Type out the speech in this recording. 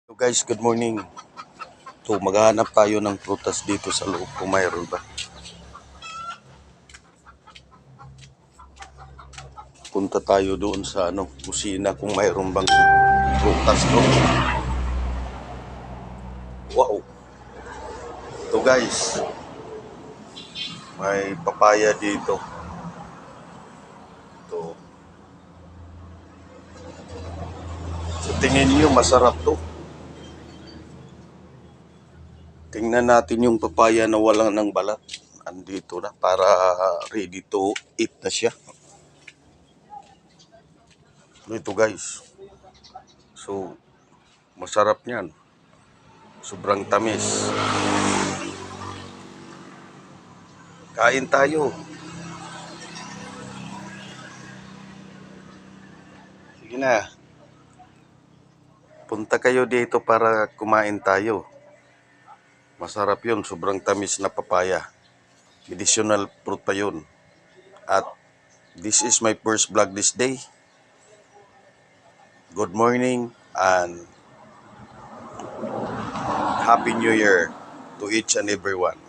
So guys, good morning. So maghahanap tayo ng prutas dito sa loob kung mayroon ba. Punta tayo doon sa kusina kung mayroon bang prutas doon. Wow! Ito guys, may papaya dito. Ito. So tingin niyo masarap to. Tingnan natin yung papaya na walang ng balat. Andito na para ready to eat na siya. Ito guys. So masarap niyan. Sobrang tamis. Kain tayo. Sige na. Punta kayo dito para kumain tayo. Masarap yun, sobrang tamis na papaya. Medicinal fruit pa yun. At this is my first vlog this day. Good morning and Happy New Year to each and everyone.